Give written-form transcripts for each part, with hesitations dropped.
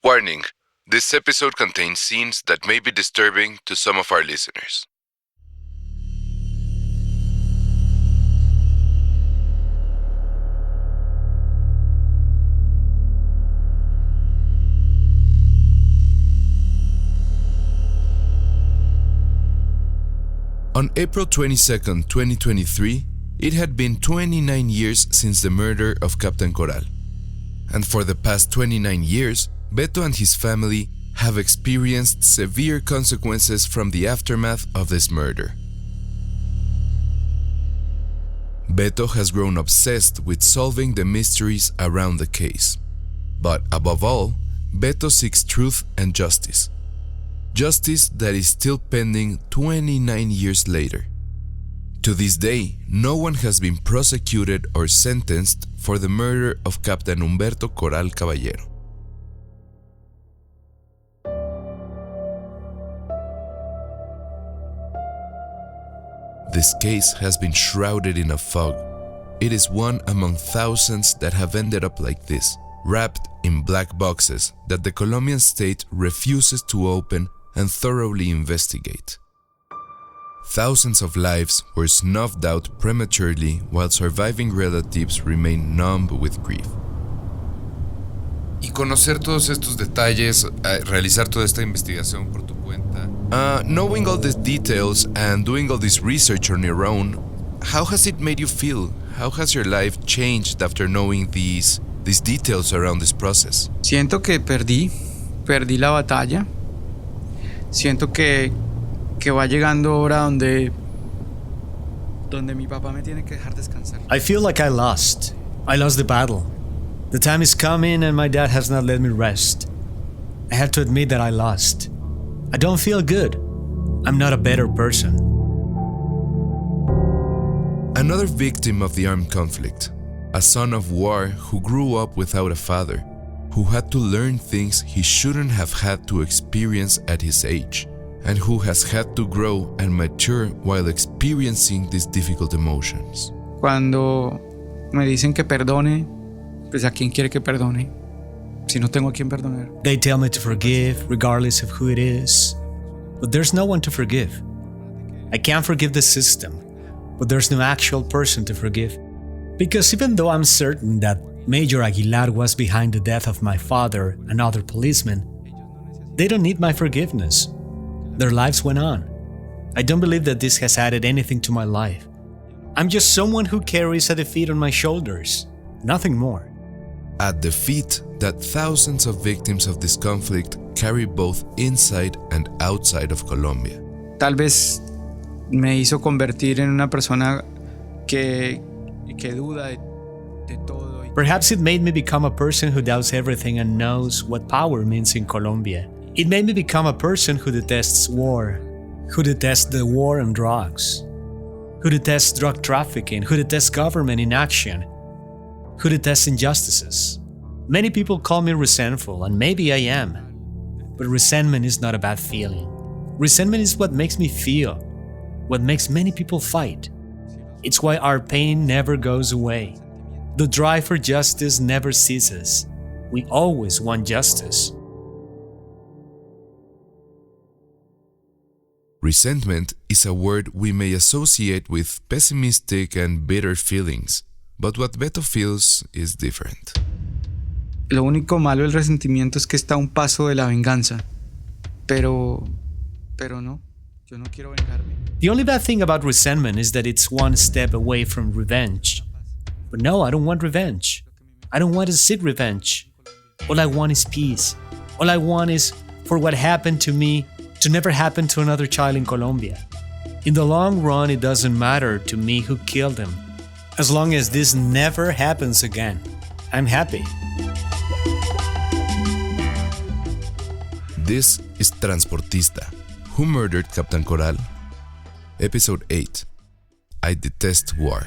Warning: this episode contains scenes that may be disturbing to some of our listeners. On April 22nd, 2023, it had been 29 years since the murder of Captain Coral. And for the past 29 years, Beto and his family have experienced severe consequences from the aftermath of this murder. Beto has grown obsessed with solving the mysteries around the case. But above all, Beto seeks truth and justice. Justice that is still pending 29 years later. To this day, no one has been prosecuted or sentenced for the murder of Captain Humberto Coral Caballero. This case has been shrouded in a fog. It is one among thousands that have ended up like this, wrapped in black boxes that the Colombian state refuses to open and thoroughly investigate. Thousands of lives were snuffed out prematurely while surviving relatives remain numb with grief. Y conocer todos estos detalles, realizar toda esta investigación por tu cuenta. Knowing all these details and doing all this research on your own, how has it made you feel? How has your life changed after knowing these details around this process? Siento que perdí la batalla. Siento que va llegando hora donde mi papá me tiene que dejar descansar. I feel like I lost the battle. The time is coming and my dad has not let me rest. I have to admit that I lost. I don't feel good. I'm not a better person. Another victim of the armed conflict, a son of war who grew up without a father, who had to learn things he shouldn't have had to experience at his age, and who has had to grow and mature while experiencing these difficult emotions. Cuando me dicen que perdone, pues a quién quiere que perdone, si no tengo a quién perdonar. They tell me to forgive regardless of who it is, but there's no one to forgive. I can't forgive the system, but there's no actual person to forgive. Because even though I'm certain that Major Aguilar was behind the death of my father and other policemen, they don't need my forgiveness. Their lives went on. I don't believe that this has added anything to my life. I'm just someone who carries a defeat on my shoulders, nothing more. A defeat that thousands of victims of this conflict carry both inside and outside of Colombia. Tal vez me hizo convertir en una persona que duda de todo. Perhaps it made me become a person who doubts everything and knows what power means in Colombia. It made me become a person who detests war, who detests the war on drugs, who detests drug trafficking, who detests government inaction, who detests injustices. Many people call me resentful, and maybe I am. But resentment is not a bad feeling. Resentment is what makes me feel, what makes many people fight. It's why our pain never goes away. The drive for justice never ceases. We always want justice. Resentment is a word we may associate with pessimistic and bitter feelings, but what Beto feels is different. Lo único malo del resentimiento es que está a un paso de la venganza. Pero no, yo no quiero vengarme. The only bad thing about resentment is that it's one step away from revenge. But no, I don't want revenge. I don't want to seek revenge. All I want is peace. All I want is for what happened to me to never happen to another child in Colombia. In the long run, it doesn't matter to me who killed him. As long as this never happens again, I'm happy. This is Transportista. Who Murdered Captain Coral? Episode 8. I Detest War.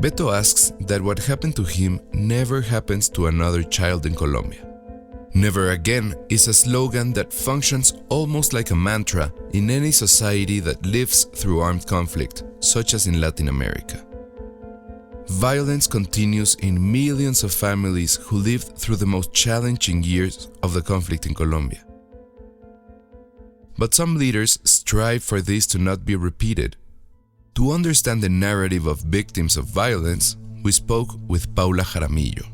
Beto asks that what happened to him never happens to another child in Colombia. Never again is a slogan that functions almost like a mantra in any society that lives through armed conflict, such as in Latin America. Violence continues in millions of families who lived through the most challenging years of the conflict in Colombia. But some leaders strive for this to not be repeated. To understand the narrative of victims of violence, we spoke with Paula Jaramillo.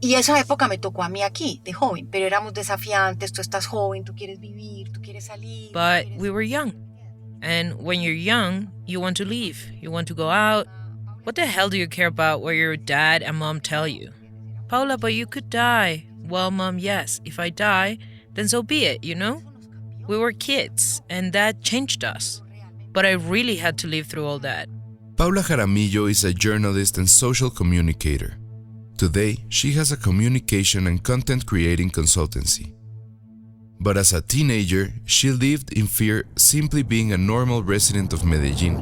Y esa época me tocó a mí aquí, de joven, pero éramos desafiantes, tú estás joven, tú quieres vivir, tú quieres salir. But we were young. And when you're young, you want to leave. You want to go out. What the hell do you care about what your dad and mom tell you? Paula, but you could die. Well, mom, yes. If I die, then so be it, you know? We were kids, and that changed us. But I really had to live through all that. Paula Jaramillo is a journalist and social communicator. Today, she has a communication and content creating consultancy. But as a teenager, she lived in fear simply being a normal resident of Medellin.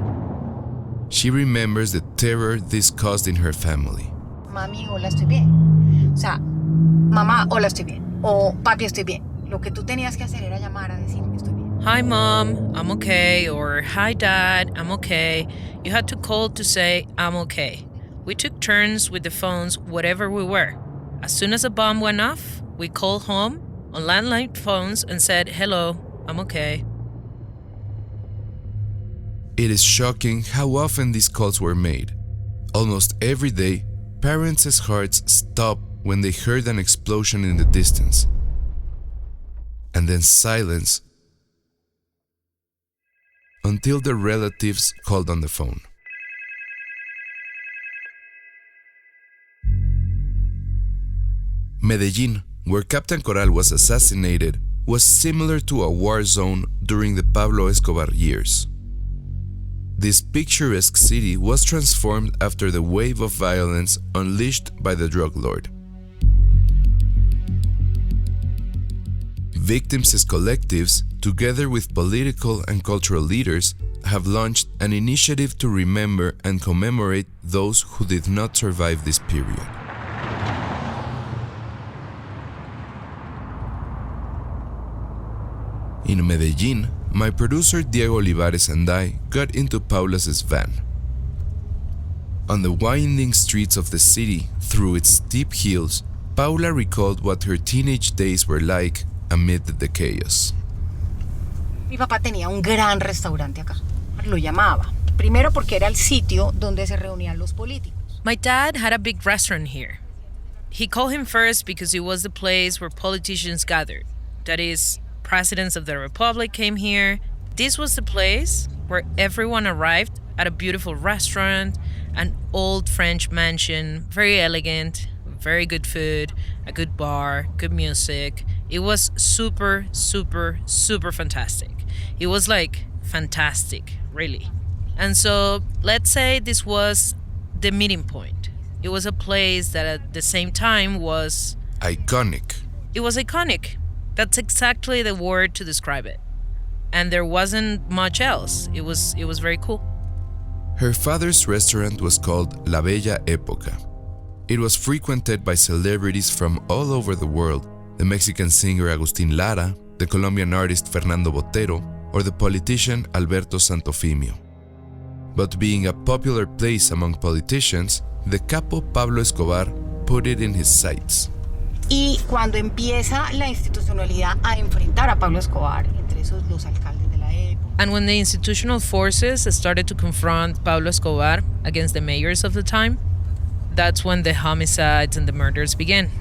She remembers the terror this caused in her family. Mami, hola, estoy bien. O sea, mamá, hola, estoy bien. O papi, estoy bien. Lo que tú tenías que hacer era llamar a decirme que estoy bien. Hi, mom, I'm okay. Or hi, dad, I'm okay. You had to call to say, I'm okay. We took turns with the phones, whatever we were. As soon as a bomb went off, we called home on landline phones and said, hello, I'm okay. It is shocking how often these calls were made. Almost every day, parents' hearts stopped when they heard an explosion in the distance. And then silence until the relatives called on the phone. Medellin, where Captain Coral was assassinated, was similar to a war zone during the Pablo Escobar years. This picturesque city was transformed after the wave of violence unleashed by the drug lord. Victims' collectives, together with political and cultural leaders, have launched an initiative to remember and commemorate those who did not survive this period. In Medellin, my producer Diego Olivares and I got into Paula's van. On the winding streets of the city, through its steep hills, Paula recalled what her teenage days were like amid the chaos. Mi papá tenía un gran restaurante acá. Lo llamaba. Primero porque era el sitio donde se reunían los políticos. My dad had a big restaurant here. He called him first because it was the place where politicians gathered. That is, presidents of the republic came here. This was the place where everyone arrived at a beautiful restaurant, an old French mansion, very elegant, very good food, a good bar, good music. It was super, super, super fantastic. It was like fantastic, really. And so let's say this was the meeting point. It was a place that at the same time was iconic. It was iconic. That's exactly the word to describe it. And there wasn't much else. It was very cool. Her father's restaurant was called La Bella Época. It was frequented by celebrities from all over the world, the Mexican singer Agustín Lara, the Colombian artist Fernando Botero, or the politician Alberto Santofimio. But being a popular place among politicians, the capo Pablo Escobar put it in his sights. Y cuando empieza la institucionalidad a enfrentar a Pablo Escobar, entre esos los alcaldes de la época. And when the institutional forces started to confront Pablo Escobar against the mayors of the time, that's when the homicides and the murders began.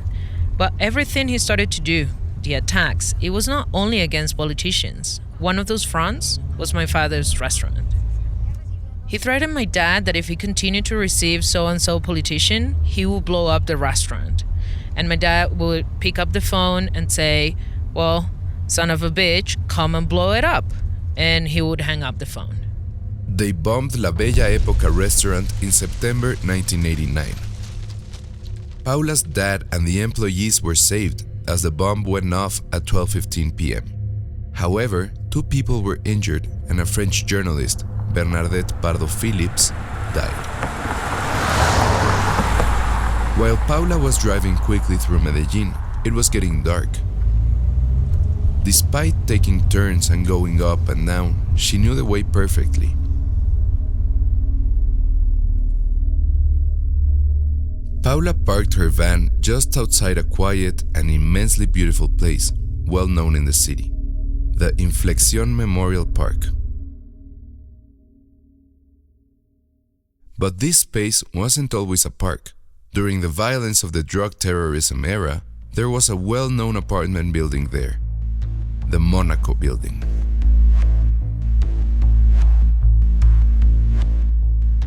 But everything he started to do, the attacks, it was not only against politicians. One of those fronts was my father's restaurant. He threatened my dad that if he continued to receive so-and-so politician, he would blow up the restaurant. And my dad would pick up the phone and say, well, son of a bitch, come and blow it up. And he would hang up the phone. They bombed La Bella Época restaurant in September 1989. Paula's dad and the employees were saved as the bomb went off at 12:15 p.m. However, 2 people were injured and a French journalist, Bernadette Pardo Phillips, died. While Paula was driving quickly through Medellin, it was getting dark. Despite taking turns and going up and down, she knew the way perfectly. Paula parked her van just outside a quiet and immensely beautiful place, well known in the city, the Inflexión Memorial Park. But this space wasn't always a park. During the violence of the drug terrorism era, there was a well-known apartment building there, the Monaco Building.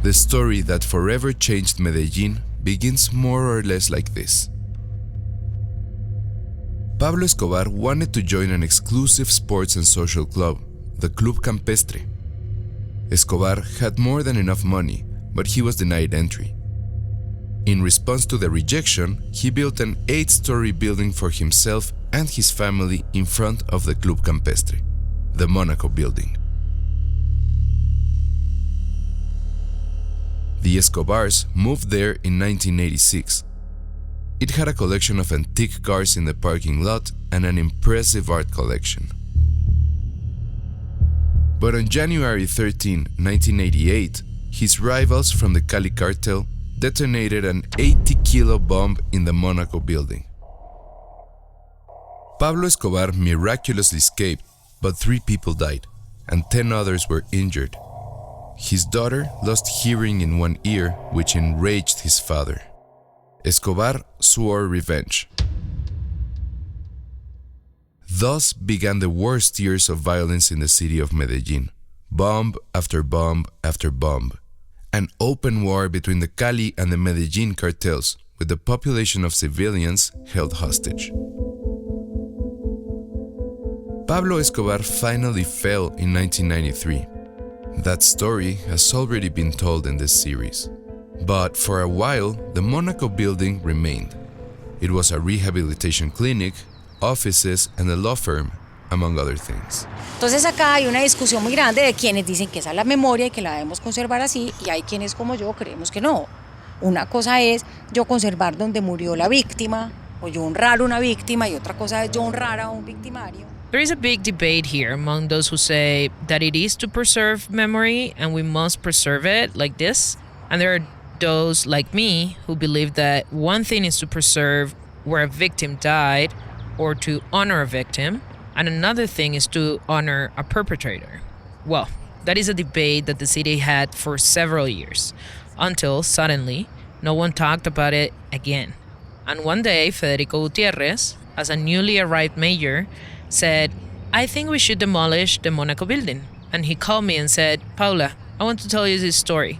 The story that forever changed Medellin begins more or less like this. Pablo Escobar wanted to join an exclusive sports and social club, the Club Campestre. Escobar had more than enough money, but he was denied entry. In response to the rejection, he built an 8-story building for himself and his family in front of the Club Campestre, the Monaco Building. The Escobars moved there in 1986. It had a collection of antique cars in the parking lot and an impressive art collection. But on January 13, 1988, his rivals from the Cali cartel detonated an 80-kilo bomb in the Monaco Building. Pablo Escobar miraculously escaped, but 3 people died, and 10 others were injured. His daughter lost hearing in one ear, which enraged his father. Escobar swore revenge. Thus began the worst years of violence in the city of Medellin, bomb after bomb after bomb. An open war between the Cali and the Medellin cartels, with the population of civilians held hostage. Pablo Escobar finally fell in 1993. That story has already been told in this series. But for a while, the Monaco Building remained. It was a rehabilitation clinic, offices, and a law firm, among other things. Entonces acá hay una discusión muy grande de quienes dicen que esa es la memoria y que la debemos conservar así, y hay quienes como yo creemos que no. Una cosa es yo conservar donde murió la víctima, o yo honrar una víctima, y otra cosa es yo honrar a un victimario. There is a big debate here among those who say that it is to preserve memory and we must preserve it like this. And there are those like me who believe that one thing is to preserve where a victim died or to honor a victim, and another thing is to honor a perpetrator. Well, that is a debate that the city had for several years, until suddenly no one talked about it again. And one day, Federico Gutierrez, as a newly arrived mayor, said, I think we should demolish the Monaco Building. And he called me and said, Paula, I want to tell you this story.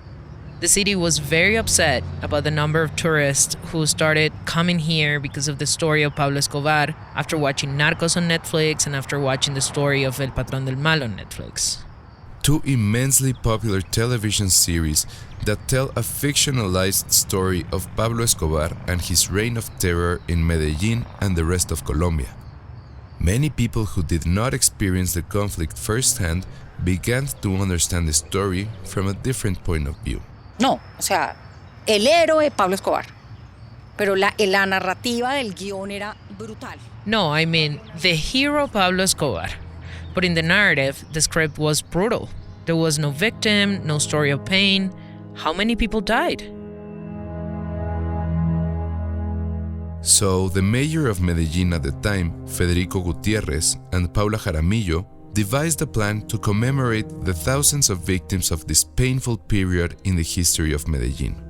The city was very upset about the number of tourists who started coming here because of the story of Pablo Escobar after watching Narcos on Netflix and after watching the story of El Patrón del Mal on Netflix. 2 immensely popular television series that tell a fictionalized story of Pablo Escobar and his reign of terror in Medellin and the rest of Colombia. Many people who did not experience the conflict firsthand began to understand the story from a different point of view. No, o sea, el héroe Pablo Escobar, pero la narrativa del guión era brutal. No, I mean the hero Pablo Escobar. But in the narrative, the script was brutal. There was no victim, no story of pain. How many people died? So, the mayor of Medellin at the time, Federico Gutierrez, and Paula Jaramillo devised a plan to commemorate the thousands of victims of this painful period in the history of Medellin.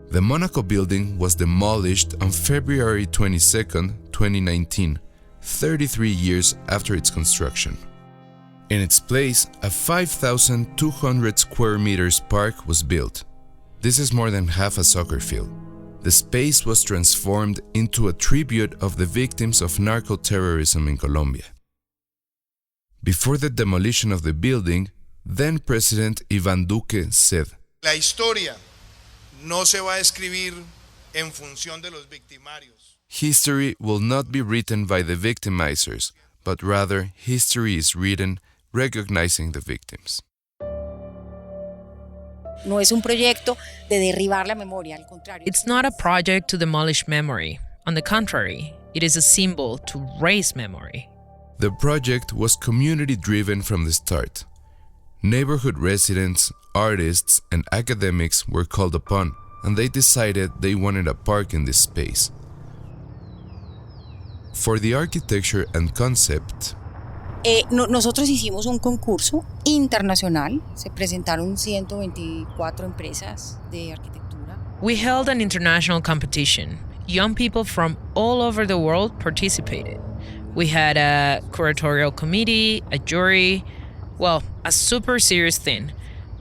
The Monaco Building was demolished on February 22, 2019, 33 years after its construction. In its place, a 5,200 square meters park was built. This is more than half a soccer field. The space was transformed into a tribute of the victims of narco-terrorism in Colombia. Before the demolition of the building, then President Iván Duque said, La historia no se va a escribir en función de los victimarios. History will not be written by the victimizers, but rather history is written recognizing the victims. No es un proyecto de derribar la memoria, al contrario. It's not a project to demolish memory. On the contrary, it is a symbol to raise memory. The project was community-driven from the start. Neighborhood residents, artists, and academics were called upon, and they decided they wanted a park in this space. For the architecture and concept, Nosotros hicimos un concurso internacional, se presentaron 124 empresas de arquitectura. We held an international competition. Young people from all over the world participated. We had a curatorial committee, a jury, well, a super serious thing.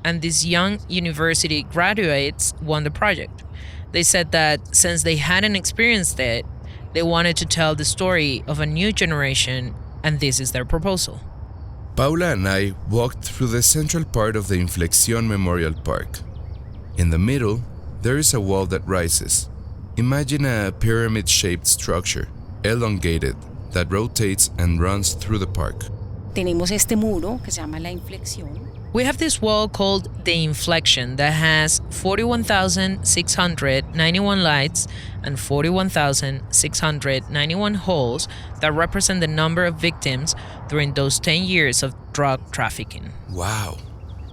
And these young university graduates won the project. They said that since they hadn't experienced it, they wanted to tell the story of a new generation, and this is their proposal. Paula and I walked through the central part of the Inflexión Memorial Park. In the middle, there is a wall that rises. Imagine a pyramid-shaped structure, elongated, that rotates and runs through the park. Tenemos este muro que se llama la inflexión. We have this wall called the Inflection that has 41,691 lights and 41,691 holes that represent the number of victims during those 10 years of drug trafficking. Wow.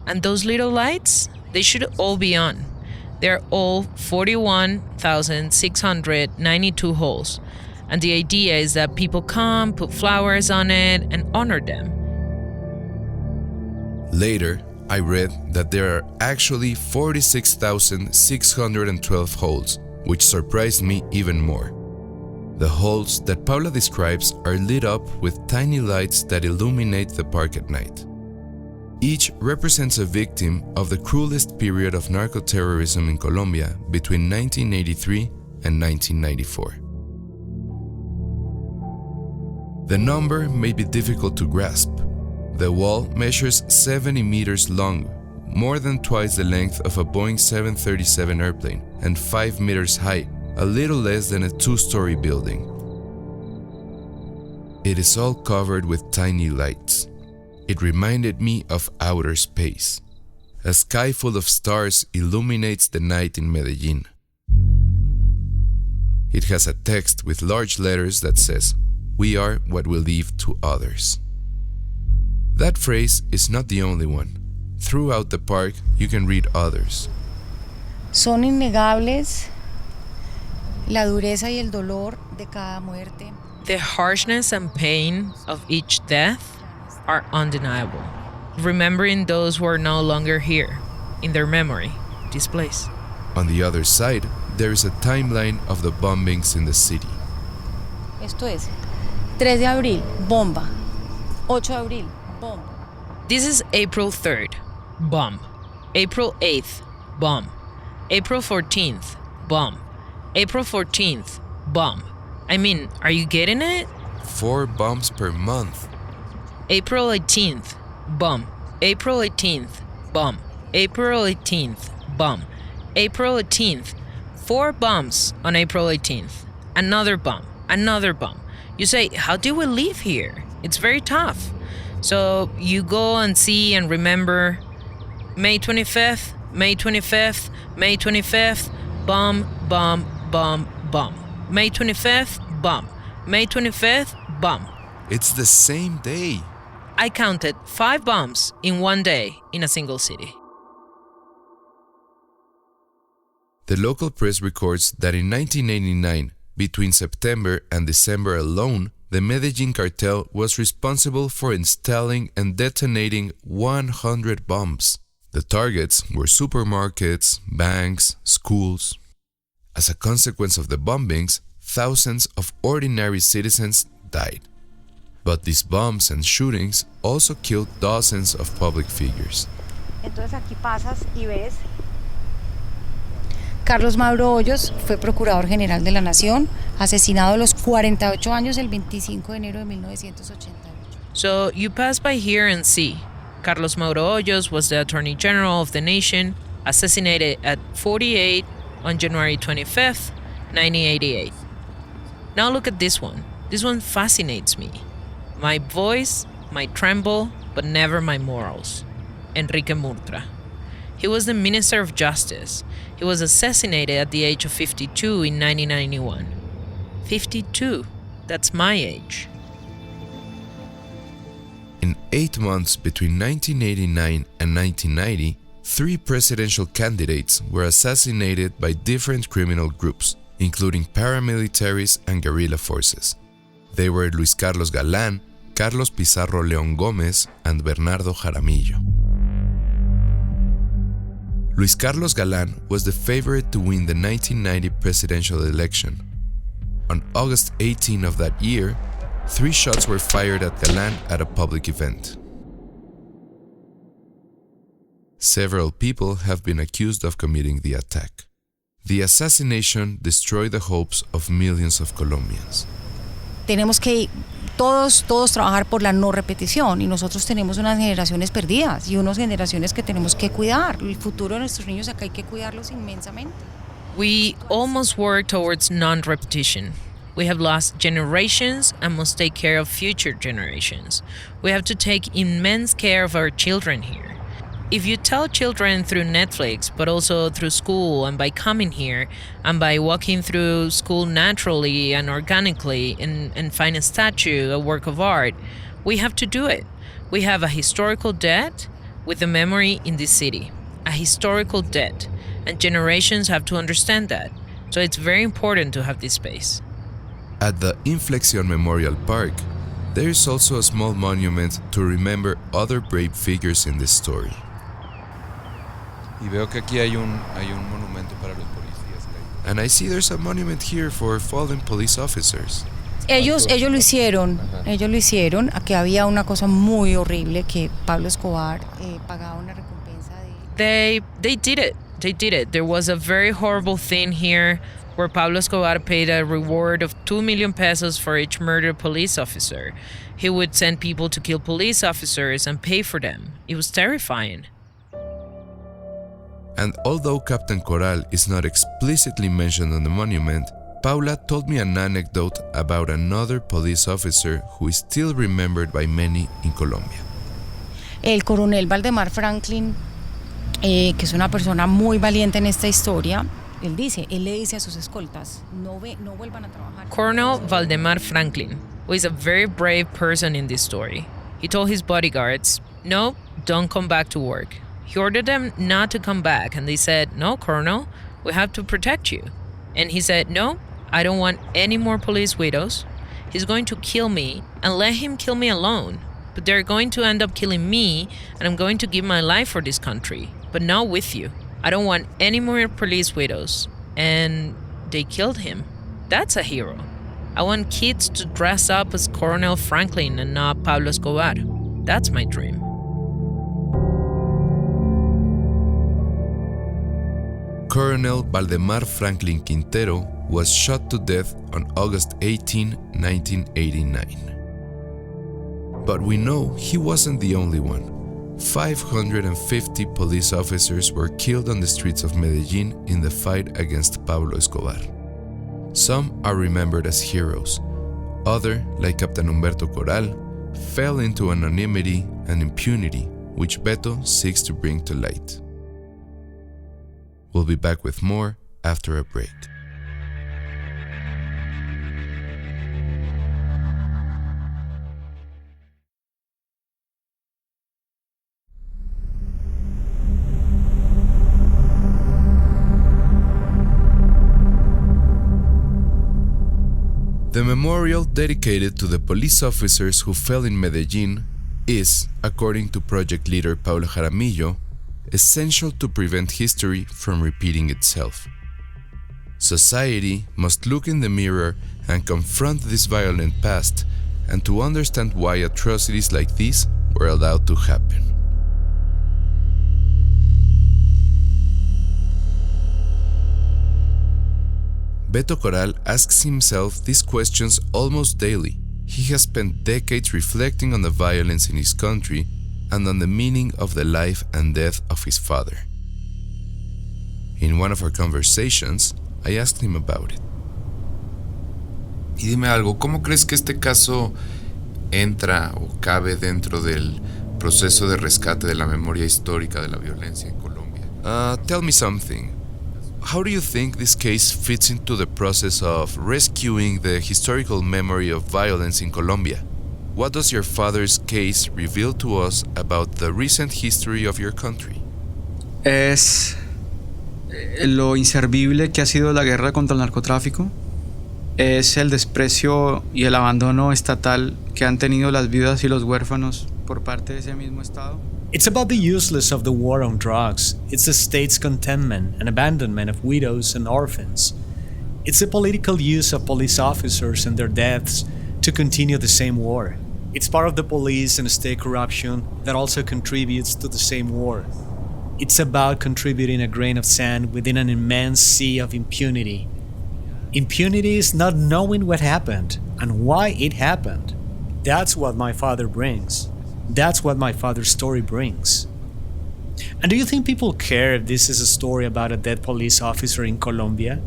And those little lights, they should all be on. They're all 41,692 holes. And the idea is that people come, put flowers on it, and honor them. Later, I read that there are actually 46,612 holes, which surprised me even more. The holes that Paula describes are lit up with tiny lights that illuminate the park at night. Each represents a victim of the cruelest period of narco-terrorism in Colombia between 1983 and 1994. The number may be difficult to grasp. The wall measures 70 meters long, more than twice the length of a Boeing 737 airplane, and 5 meters high, a little less than a two-story building. It is all covered with tiny lights. It reminded me of outer space. A sky full of stars illuminates the night in Medellin. It has a text with large letters that says, "We are what we leave to others." That phrase is not the only one. Throughout the park, you can read others. Son innegables la dureza y el dolor de cada muerte. The harshness and pain of each death are undeniable. Remembering those who are no longer here, in their memory, this place. On the other side, there is a timeline of the bombings in the city. Esto es 3 de abril, bomba. 8 de abril, bomb. This is April 3rd, bomb. April 8th, bomb. April 14th, bomb. April 14th, bomb. I mean, are you getting it? 4 bombs per month. April 18th, bomb. April 18th, bomb. April 18th, bomb. April 18th, 4 bombs on April 18th. Another bomb, another bomb. You say, how do we live here? It's very tough. So you go and see and remember May 25th, May 25th, May 25th, bomb, bomb, bomb, bomb. May 25th, bomb. May 25th, bomb. It's the same day. I counted 5 bombs in one day in a single city. The local press records that in 1989, between September and December alone, the Medellin cartel was responsible for installing and detonating 100 bombs. The targets were supermarkets, banks, schools. As a consequence of the bombings, thousands of ordinary citizens died. But these bombs and shootings also killed dozens of public figures. Entonces aquí pasas y ves. Carlos Mauro Hoyos fue Procurador General de la Nación, asesinado a los 48 años el 25 de enero de 1988. So you pass by here and see. Carlos Mauro Hoyos was the Attorney General of the nation, assassinated at 48 on January 25th, 1988. Now look at this one. This one fascinates me. My voice might tremble, but never my morals. Enrique Murtra. He was the Minister of Justice. He was assassinated at the age of 52 in 1991. 52. That's my age. In 8 months between 1989 and 1990, 3 presidential candidates were assassinated by different criminal groups, including paramilitaries and guerrilla forces. They were Luis Carlos Galán, Carlos Pizarro León Gómez, and Bernardo Jaramillo. Luis Carlos Galán was the favorite to win the 1990 presidential election. On August 18 of that year, 3 shots were fired at Galán at a public event. Several people have been accused of committing the attack. The assassination destroyed the hopes of millions of Colombians. Tenemos que todos trabajar por la no repetición y nosotros tenemos unas generaciones perdidas y unas generaciones que tenemos que cuidar. El futuro de nuestros niños acá hay que cuidarlos inmensamente. We almost work towards non-repetition. We have lost generations and must take care of future generations. We have to take immense care of our children here. If you tell children through Netflix, but also through school and by coming here and by walking through school naturally and organically and find a statue, a work of art, we have to do it. We have a historical debt with the memory in this city, a historical debt, and generations have to understand that. So it's very important to have this space. At the Inflexion Memorial Park, there is also a small monument to remember other brave figures in this story. Y veo que aquí hay un monumento para los policías. And I see there's a monument here for fallen police officers. Ellos lo hicieron. Aquí había una cosa muy horrible que Pablo Escobar pagaba una recompensa de... They did it. There was a very horrible thing here where Pablo Escobar paid a reward of 2 million pesos for each murdered police officer. He would send people to kill police officers and pay for them. It was terrifying. And although Captain Coral is not explicitly mentioned on the monument, Paula told me an anecdote about another police officer who is still remembered by many in Colombia. El coronel Valdemar Franklin, que es una persona muy valiente en esta historia, él le dice a sus escoltas, no vuelvan a trabajar. Colonel Valdemar Franklin was a very brave person in this story. He told his bodyguards, no, don't come back to work. He ordered them not to come back, and they said, no, Colonel, we have to protect you. And he said, no, I don't want any more police widows. He's going to kill me, and let him kill me alone. But they're going to end up killing me, and I'm going to give my life for this country, but not with you. I don't want any more police widows. And they killed him. That's a hero. I want kids to dress up as Colonel Franklin and not Pablo Escobar. That's my dream. Colonel Valdemar Franklin Quintero was shot to death on August 18, 1989. But we know he wasn't the only one. 550 police officers were killed on the streets of Medellin in the fight against Pablo Escobar. Some are remembered as heroes. Others, like Captain Humberto Coral, fell into anonymity and impunity, which Beto seeks to bring to light. We'll be back with more after a break. The memorial dedicated to the police officers who fell in Medellin is, according to project leader Paulo Jaramillo, essential to prevent history from repeating itself. Society must look in the mirror and confront this violent past, and to understand why atrocities like these were allowed to happen. Beto Coral asks himself these questions almost daily. He has spent decades reflecting on the violence in his country and on the meaning of the life and death of his father. In one of our conversations, I asked him about it. Y dime algo, ¿cómo crees que este caso entra o cabe dentro del proceso de rescate de la memoria histórica de la violencia en Colombia? Tell me something. How do you think this case fits into the process of rescuing the historical memory of violence in Colombia? What does your father's case reveal to us about the recent history of your country? Es lo inservible que ha sido la guerra contra el narcotráfico. Es el desprecio y el abandono estatal que han tenido las viudas y los huérfanos por parte de ese mismo Estado. It's about the useless of the war on drugs. It's the state's contentment and abandonment of widows and orphans. It's the political use of police officers and their deaths to continue the same war. It's part of the police and state corruption that also contributes to the same war. It's about contributing a grain of sand within an immense sea of impunity. Impunity is not knowing what happened and why it happened. That's what my father brings. That's what my father's story brings. And do you think people care if this is a story about a dead police officer in Colombia?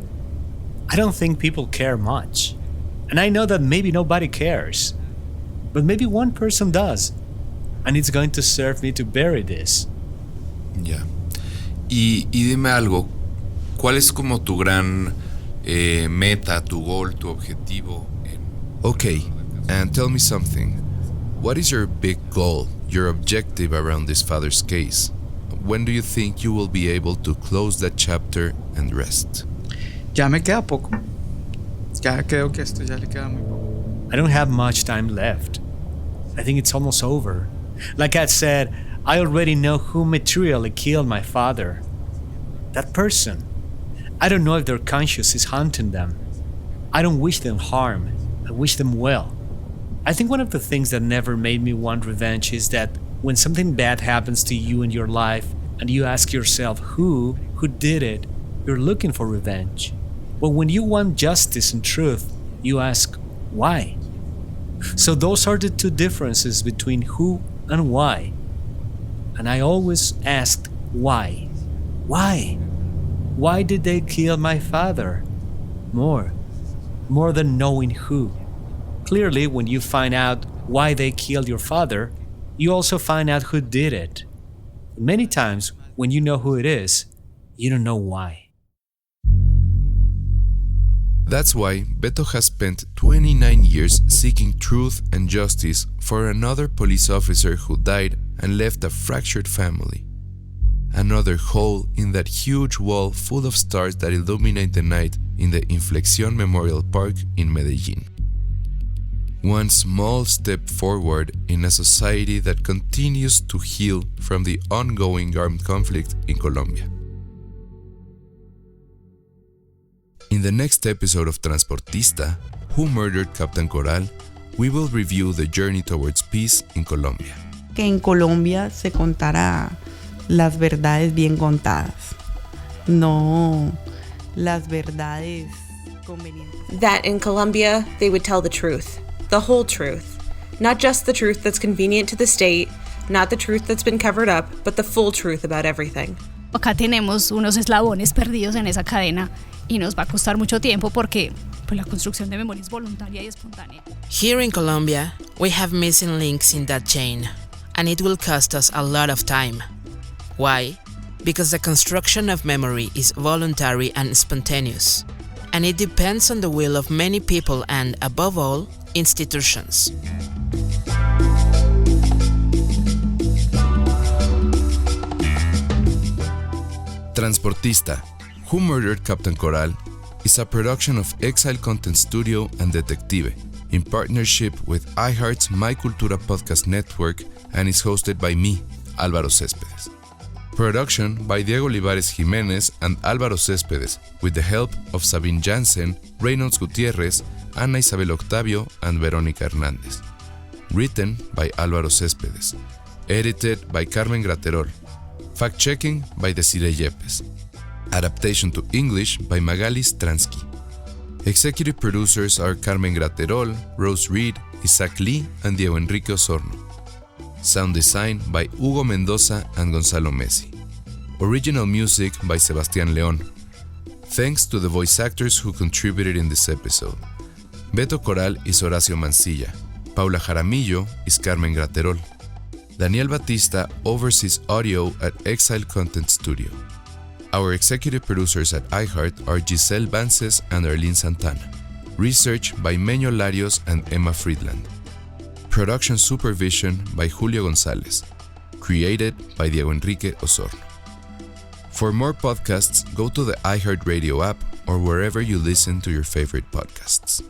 I don't think people care much. And I know that maybe nobody cares. But maybe one person does. And it's going to serve me to bury this. Ya. Y dime algo, ¿cuál es como tu gran meta, tu goal, tu objetivo? Okay, and tell me something. What is your big goal, your objective around this father's case? When do you think you will be able to close that chapter and rest? Ya me queda poco. Ya creo que esto ya le queda muy poco. I don't have much time left. I think it's almost over. Like I said, I already know who materially killed my father. That person. I don't know if their conscience is haunting them. I don't wish them harm. I wish them well. I think one of the things that never made me want revenge is that when something bad happens to you in your life and you ask yourself who did it, you're looking for revenge. But when you want justice and truth, you ask why. So those are the two differences between who and why. And I always asked why. Why? Why did they kill my father? More than knowing who. Clearly, when you find out why they killed your father, you also find out who did it. Many times, when you know who it is, you don't know why. That's why Beto has spent 29 years seeking truth and justice for another police officer who died and left a fractured family. Another hole in that huge wall full of stars that illuminate the night in the Inflexión Memorial Park in Medellín. One small step forward in a society that continues to heal from the ongoing armed conflict in Colombia. In the next episode of Transportista, Who Murdered Captain Coral, we will review the journey towards peace in Colombia. Que en Colombia se contara las verdades bien contadas, no las verdades convenientes. That in Colombia, they would tell the truth, the whole truth. Not just the truth that's convenient to the state, not the truth that's been covered up, but the full truth about everything. Acá tenemos unos eslabones perdidos en esa cadena y nos va a costar mucho tiempo porque la construcción de memoria es voluntaria y espontánea. Here in Colombia, we have missing links in that chain, and it will cost us a lot of time. Why? Because the construction of memory is voluntary and spontaneous, and it depends on the will of many people and, above all, institutions. Transportista, Who Murdered Captain Coral, is a production of Exile Content Studio and Detective, in partnership with iHeart's My Cultura podcast network, and is hosted by me, Álvaro Céspedes. Production by Diego Olivares Jiménez and Álvaro Céspedes, with the help of Sabine Jansen, Reynolds Gutiérrez, Ana Isabel Octavio, and Verónica Hernández. Written by Álvaro Céspedes. Edited by Carmen Graterol. Fact-checking by Desiree Yepes. Adaptation to English by Magali Stransky. Executive producers are Carmen Graterol, Rose Reed, Isaac Lee, and Diego Enrique Osorno. Sound design by Hugo Mendoza and Gonzalo Messi. Original music by Sebastián León. Thanks to the voice actors who contributed in this episode. Beto Coral is Horacio Mancilla. Paula Jaramillo is Carmen Graterol. Daniel Batista oversees audio at Exile Content Studio. Our executive producers at iHeart are Giselle Vances and Arlene Santana. Research by Meño Larios and Emma Friedland. Production supervision by Julio Gonzalez. Created by Diego Enrique Osorno. For more podcasts, go to the iHeartRadio app or wherever you listen to your favorite podcasts.